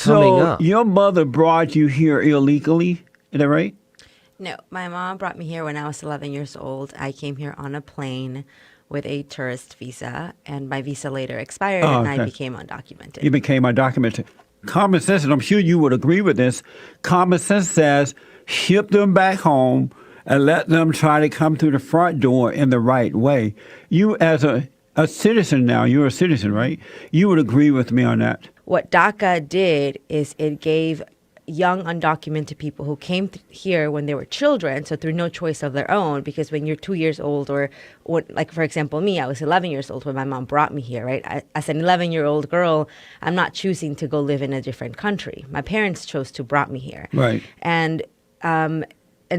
coming So up. your mother brought you here illegally, is that right? No, my mom brought me here when I was 11 years old. I came here on a plane with a tourist visa, and my visa later expired, Oh, and I okay. became undocumented. You became undocumented. Common sense, and I'm sure you would agree with this, common sense says ship them back home and let them try to come through the front door in the right way. You as a citizen now, you're a citizen, right? You would agree with me on that. What DACA did is it gave young undocumented people who came here when they were children, so through no choice of their own, because when you're 2 years old, or like, for example, me, I was 11 years old when my mom brought me here, right? As an 11-year-old girl, I'm not choosing to go live in a different country. My parents chose to brought me here. Right. And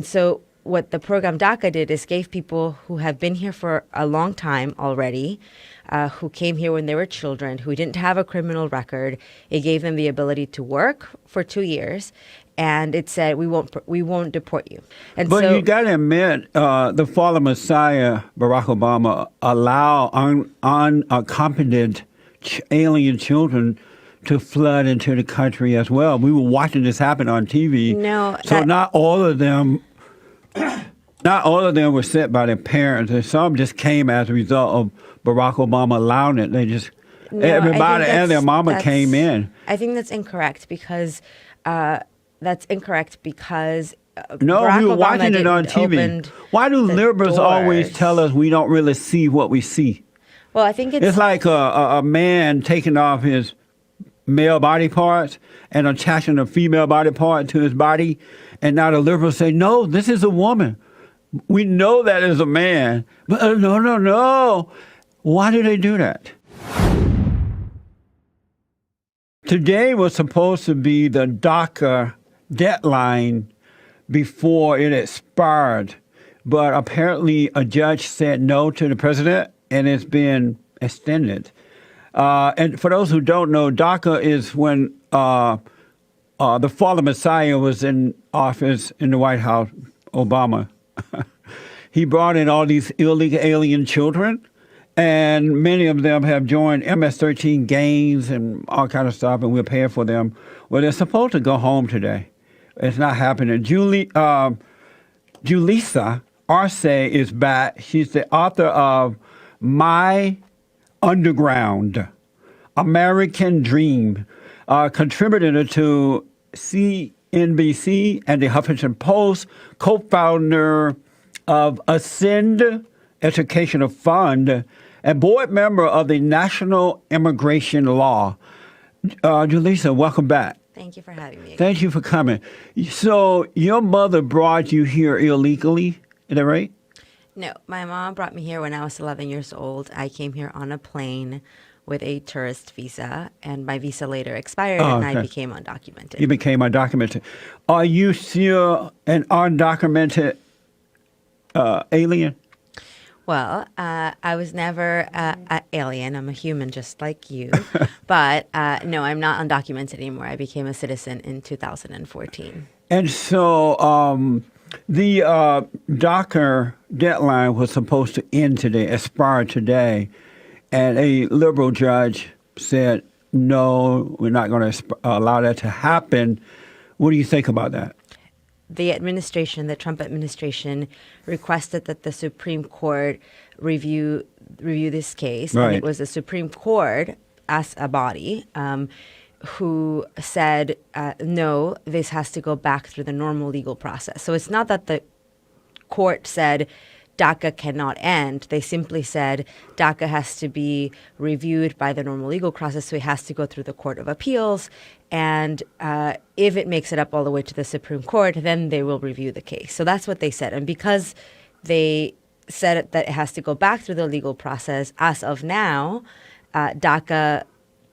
so what the program DACA did is gave people who have been here for a long time already, who came here when they were children, who didn't have a criminal record, it gave them the ability to work for 2 years, and it said we won't deport you. And But so you got to admit, the fallen Messiah, Barack Obama, allow unaccompanied alien children to flood into the country as well. We were watching this happen on TV. No, so not all of them. Not all of them were sent by their parents, and some just came as a result of Barack Obama allowing it. They just everybody and their mama came in. I think that's incorrect because No, Barack we were Obama watching it on didn't TV. open Why do the liberals always doors. tell us we don't really see what we see? Well, I think It's like a man taking off his male body parts and attaching a female body part to his body, and now the liberals say, no, this is a woman. We know that is a man. But no. Why do they do that? Today was supposed to be the DACA deadline before it expired, but apparently a judge said no to the president, and it's been extended. And for those who don't know, DACA is when the fallen Messiah was in office in the White House, Obama. He brought in all these illegal alien children, and many of them have joined MS-13 gangs and all kind of stuff, and we're paying for them. Well, they're supposed to go home today. It's not happening. Julissa Arce is back. She's the author of My Underground, American Dream, contributor to CNBC and the Huffington Post, co-founder of Ascend Educational Fund, and board member of the National Immigration Law. Julissa, welcome back. Thank you for having me again. Thank you for coming. So your mother brought you here illegally, is that right? No, my mom brought me here when I was 11 years old. I came here on a plane with a tourist visa, and my visa later expired, and I became undocumented. You became undocumented. Are you still an undocumented alien? Well, I was never an alien. I'm a human just like you. But no, I'm not undocumented anymore. I became a citizen in 2014. And so the DACA deadline was supposed to end today, expire today, and a liberal judge said, no, we're not going to allow that to happen. What do you think about that? The Trump administration, requested that the Supreme Court review this case. Right. And it was the Supreme Court, as a body, who said, no, this has to go back through the normal legal process. So it's not that the court said DACA cannot end. They simply said DACA has to be reviewed by the normal legal process, so it has to go through the Court of Appeals. And if it makes it up all the way to the Supreme Court, then they will review the case. So that's what they said. And because they said that it has to go back through the legal process, as of now, DACA,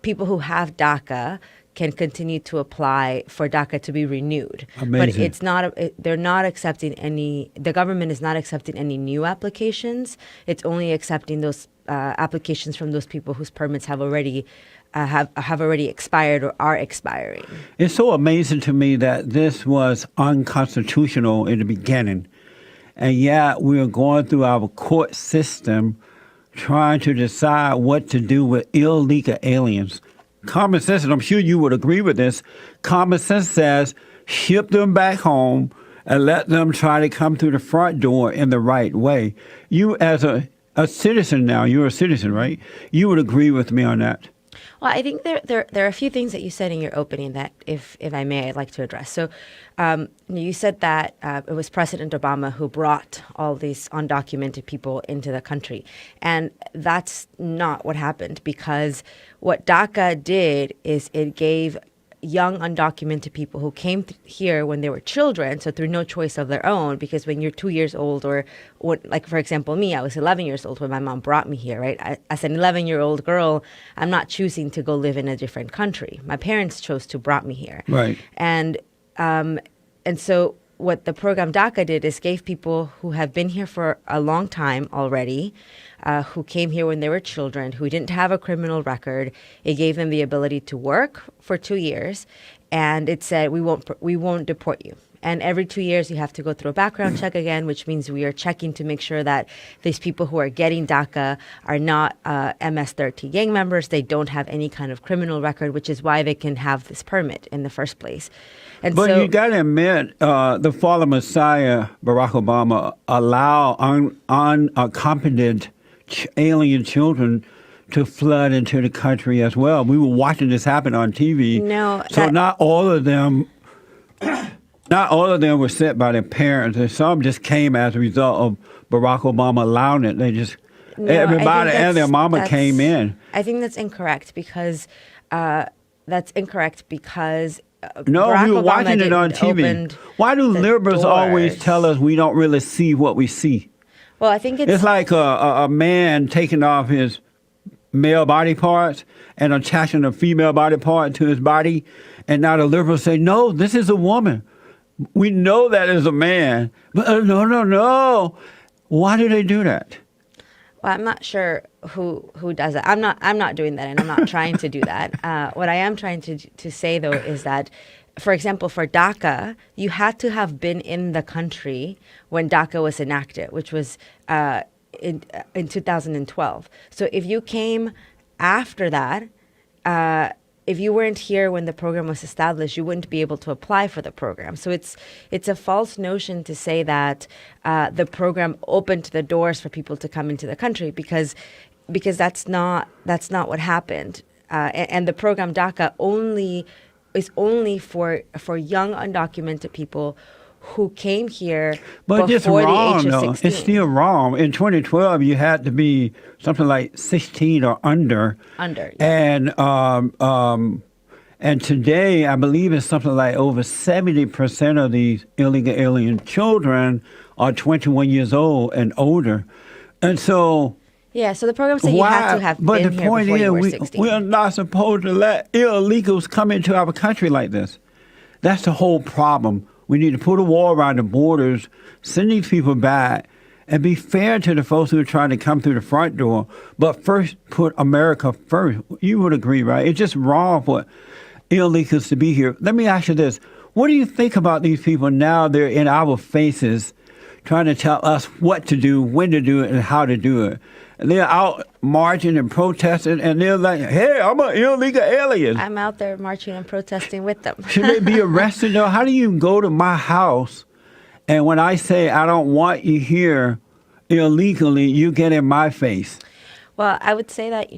people who have DACA can continue to apply for DACA to be renewed. Amazing. But it's not. They're not accepting any. The government is not accepting any new applications. It's only accepting those applications from those people whose permits have already expired or are expiring. It's so amazing to me that this was unconstitutional in the beginning, and yet we are going through our court system trying to decide what to do with illegal aliens common sense, and I'm sure you would agree with this, common sense says ship them back home and let them try to come through the front door in the right way. You as a citizen now, you're a citizen, right? You would agree with me on that. Well, I think there are a few things that you said in your opening that, if I may, I'd like to address. So you said that it was President Obama who brought all these undocumented people into the country. And that's not what happened, because what DACA did is it gave young undocumented people who came here when they were children, so through no choice of their own, because when you're 2 years old, or like, for example, me, I was 11 years old when my mom brought me here, right? As an 11-year-old girl, I'm not choosing to go live in a different country. My parents chose to brought me here. Right. And so what the program DACA did is gave people who have been here for a long time already, who came here when they were children, who didn't have a criminal record. It gave them the ability to work for 2 years, and it said we won't deport you. And every 2 years, you have to go through a background check again, which means we are checking to make sure that these people who are getting DACA are not MS-13 gang members. They don't have any kind of criminal record, which is why they can have this permit in the first place. And But so, you got to admit, the fallen Messiah, Barack Obama, allow unaccompanied alien children to flood into the country as well. We were watching this happen on TV. No, so not all of them were sent by their parents, and some just came as a result of Barack Obama allowing it. They just everybody and their mama came in. I think that's incorrect, because No, Barack we were Obama watching it on TV. opened Why do the liberals always doors. tell us we don't really see what we see? Well, I think It's like a man taking off his male body parts and attaching a female body part to his body, and now the liberals say, no, this is a woman. We know that is a man. But no. Why do they do that? Well, I'm not sure who does it. I'm not doing that, and I'm not trying to do that. What I am trying to say, though, is that, for example, for DACA, you had to have been in the country when DACA was enacted, which was in 2012. So if you came after that, if you weren't here when the program was established, you wouldn't be able to apply for the program. So it's a false notion to say that the program opened the doors for people to come into the country, because that's not what happened. And the program DACA is only for young undocumented people who came here But it's before wrong, the age of though. 16. It's still wrong. In 2012, you had to be something like 16 or under. Under, yeah. And today, I believe it's something like over 70% of these illegal alien children are 21 years old and older. And so... Yeah, so the program said you had to have been here before you were 16. We are not supposed to let illegals come into our country like this. That's the whole problem. We need to put a wall around the borders, send these people back, and be fair to the folks who are trying to come through the front door. But first, put America first. You would agree, right? It's just wrong for illegals to be here. Let me ask you this. What do you think about these people now? They're in our faces trying to tell us what to do, when to do it, and how to do it. And they're out marching and protesting, and they're like, hey, I'm an illegal alien. I'm out there marching and protesting with them. Should they be arrested, though? How do you go to my house, and when I say I don't want you here illegally, you get in my face? Well, I would say that,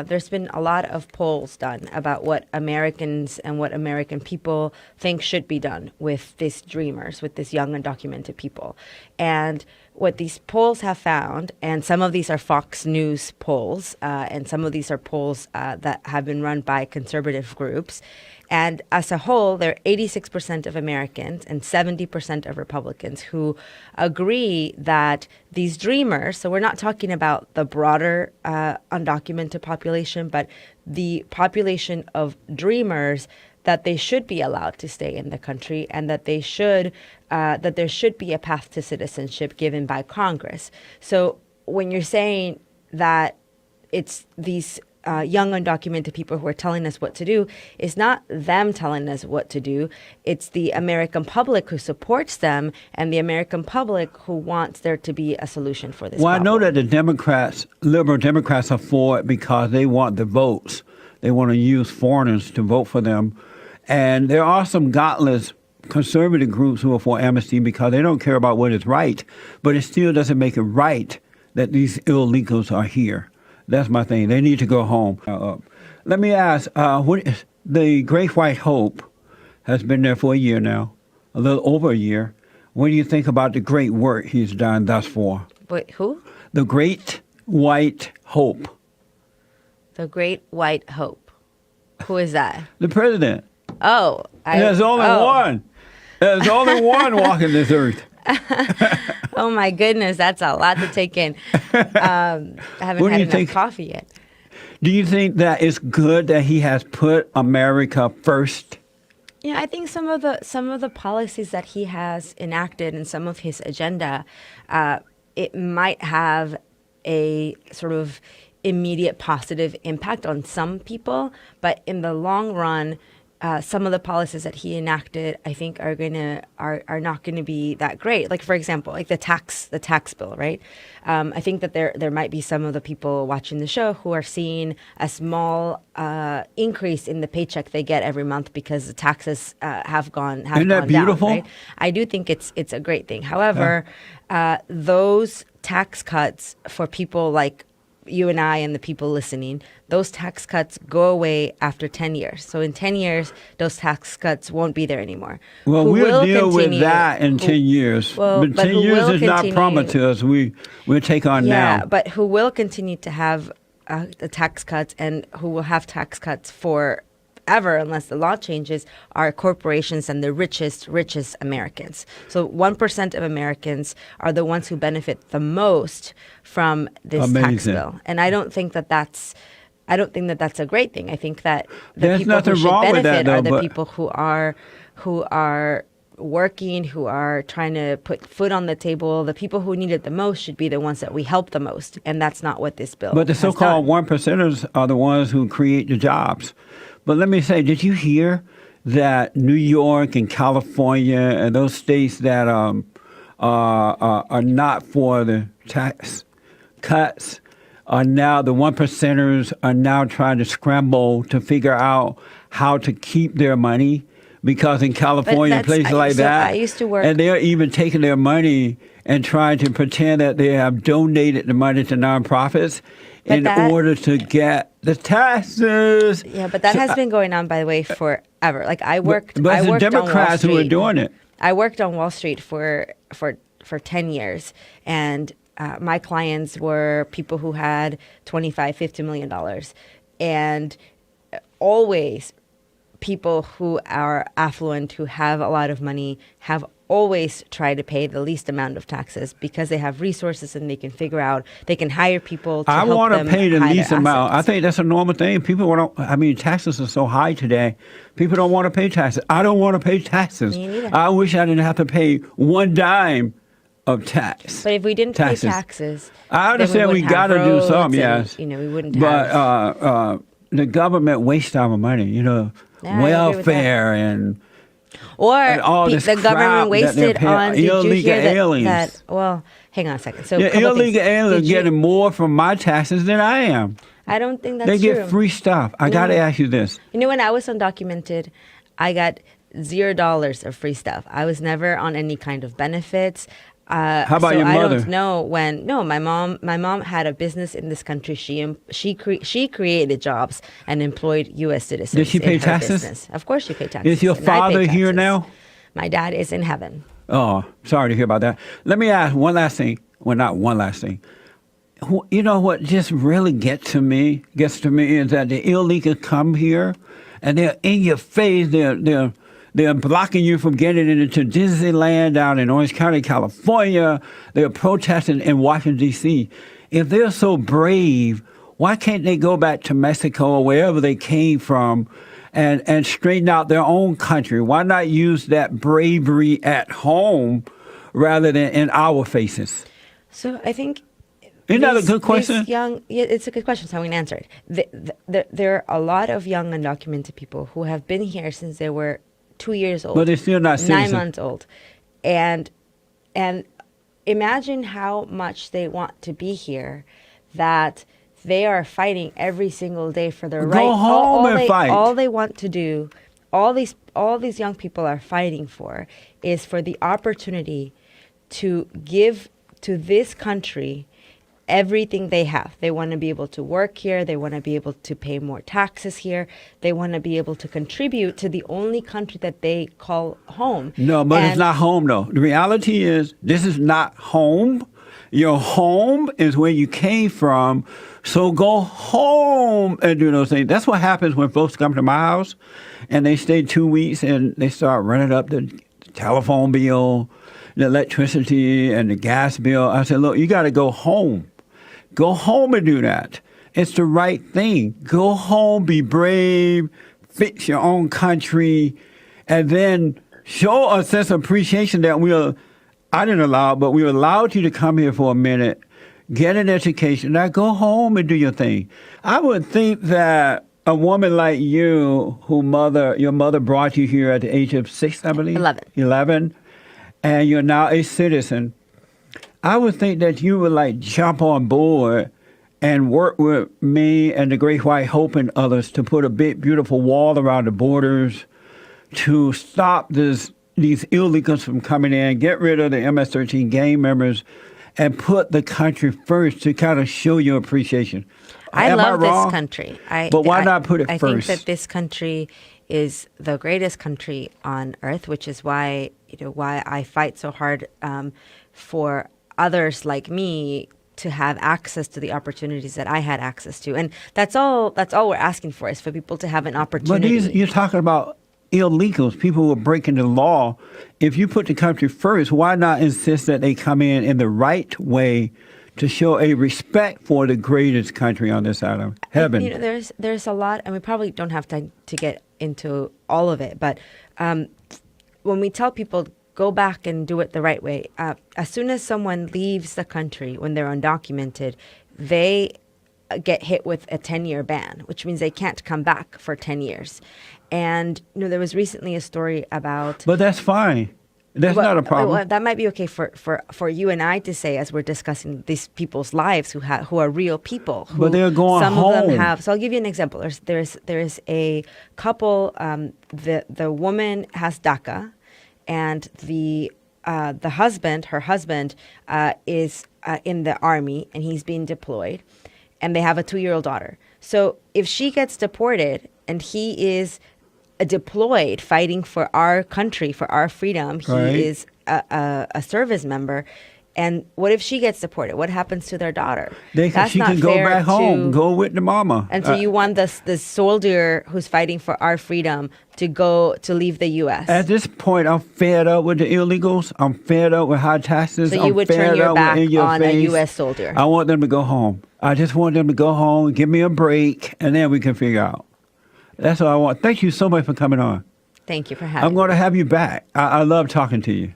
there's been a lot of polls done about what Americans and what American people think should be done with these dreamers, with these young undocumented people. And what these polls have found, and some of these are Fox News polls, and some of these are polls that have been run by conservative groups. And as a whole, there are 86% of Americans and 70% of Republicans who agree that these dreamers, so we're not talking about the broader undocumented population, but the population of dreamers, that they should be allowed to stay in the country, and that there should be a path to citizenship given by Congress. So when you're saying that it's these young undocumented people who are telling us what to do, it's not them telling us what to do. It's the American public who supports them, and the American public who wants there to be a solution for this problem. I know that the Democrats, liberal Democrats, are for it because they want the votes. They want to use foreigners to vote for them. And there are some godless conservative groups who are for amnesty because they don't care about what is right, but it still doesn't make it right that these illegals are here. That's my thing. They need to go home. Let me ask, the Great White Hope has been there for a year now, a little over a year. What do you think about the great work he's done thus far? Wait, who? The Great White Hope. The Great White Hope. Who is that? The president. Oh. There's only one. There's only one walking this earth. Oh, my goodness. That's a lot to take in. I haven't had enough coffee yet. Do you think that it's good that he has put America first? Yeah, I think some of the policies that he has enacted and some of his agenda, it might have a sort of immediate positive impact on some people, but in the long run, some of the policies that he enacted, I think, are not gonna be that great. Like, for example, like the tax bill, right? I think that there might be some of the people watching the show who are seeing a small increase in the paycheck they get every month because the taxes have gone Isn't that beautiful? down. Right? I do think it's a great thing. However, those tax cuts for people like you and I and the people listening, those tax cuts go away after 10 years. So in 10 years, those tax cuts won't be there anymore. Well, we'll deal with that in 10 years. But 10 years is not promised to us. We'll take on now. Yeah, but who will continue to have the tax cuts and who will have tax cuts forever unless the law changes are corporations and the richest Americans. So 1% of Americans are the ones who benefit the most from this tax bill. And I don't think that that's a great thing. I think that the people who should benefit are the people who are working, who are trying to put food on the table. The people who need it the most should be the ones that we help the most. And that's not what this bill But the so-called 1%ers are the ones who create the jobs. But let me say, did you hear that New York and California and those states that are not for the tax cuts are now, the 1%ers are now trying to scramble to figure out how to keep their money? Because in California, places like that, I used to work, and they're even taking their money and trying to pretend that they have donated the money to nonprofits in order to get the taxes. Yeah, but that has been going on, by the way, forever. Like I worked. But it's the Democrats who are doing it. I worked on Wall Street for 10 years, and my clients were people who had $25-50 million, and always people who are affluent, who have a lot of money, have always tried to pay the least amount of taxes because they have resources and they can figure out, they can hire people to help them. I want to pay the least amount. Assets. I think that's a normal thing. People don't, taxes are so high today. People don't want to pay taxes. I don't want to pay taxes. Me neither. I wish I didn't have to pay one dime of tax. But if we didn't pay taxes, I understand we got to do something, yes. We wouldn't but, have. the government wastes our money, welfare and all this the government wasted on illegal aliens. Well, hang on a second. So illegal aliens are getting more from my taxes than I am. I don't think that's true. They get true. free stuff. I got to ask you this. When I was undocumented, I got $0 of free stuff. I was never on any kind of benefits. How about your mother? I don't know when. No, my mom had a business in this country. She created jobs and employed U.S. citizens. Did she pay taxes? Business. Of course, she paid taxes. Is your father here now? My dad is in heaven. Oh, sorry to hear about that. Let me ask one last thing. Well, not one last thing. You know what just really gets to me is that the illegals come here and they're in your face. They're blocking you from getting into Disneyland down in Orange County, California. They're protesting in Washington, D.C. If they're so brave, why can't they go back to Mexico or wherever they came from and straighten out their own country? Why not use that bravery at home rather than in our faces? So I think... Isn't that a good question? It's a good question, so I'm going to answer it. There are a lot of young undocumented people who have been here since they were 2 years old. But they're still not citizens. 9 months old. And imagine how much they want to be here that They are fighting every single day for their Go right. home and fight. All they want to do, all these young people are fighting for, is for the opportunity to give to this country everything they have. They want to be able to work here. They want to be able to pay more taxes here. They want to be able to contribute to the only country that they call home. No, but it's not home, though. The reality is this is not home. Your home is where you came from. So go home and do those things. That's what happens when folks come to my house and they stay 2 weeks and they start running up the telephone bill, the electricity, and the gas bill. I said, look, you got to go home. Go home and do that. It's the right thing. Go home, be brave, fix your own country, and then show a sense of appreciation that I didn't allow, but we allowed you to come here for a minute, get an education. Now go home and do your thing. I would think that a woman like you, your mother brought you here at the age of 6, I believe? 11, and you're now a citizen. I would think that you would like jump on board and work with me and the Great White Hope and others to put a big, beautiful wall around the borders to stop these illegals from coming in, get rid of the MS-13 gang members, and put the country first to kind of show your appreciation. I love this country. But why not put it first? I think that this country is the greatest country on earth, which is why I fight so hard for others like me to have access to the opportunities that I had access to. And that's all we're asking for, is for people to have an opportunity. But you're talking about illegals, people who are breaking the law. If you put the country first, why not insist that they come in the right way to show a respect for the greatest country on this side of heaven? There's a lot, and we probably don't have time to get into all of it, but when we tell people go back and do it the right way, as soon as someone leaves the country when they're undocumented, they get hit with a 10-year ban, which means they can't come back for 10 years. And there was recently a story about... But that's fine. That's not a problem. Well, that might be okay for you and I to say as we're discussing these people's lives who are real people. But they're going some home. Some of them have... So I'll give you an example. There's a couple, the woman has DACA, and her husband is in the army, and he's being deployed, and they have a 2-year-old daughter. So if she gets deported and he is deployed fighting for our country, for our freedom, he is a service member. And what if she gets deported? What happens to their daughter? She can go back home, go with the mama. And so you want the soldier who's fighting for our freedom to leave the U.S. At this point, I'm fed up with the illegals. I'm fed up with high taxes. So you would turn your back on a U.S. soldier. I want them to go home. I just want them to go home, give me a break, and then we can figure out. That's what I want. Thank you so much for coming on. Thank you for having me. I'm going to have you back. I love talking to you.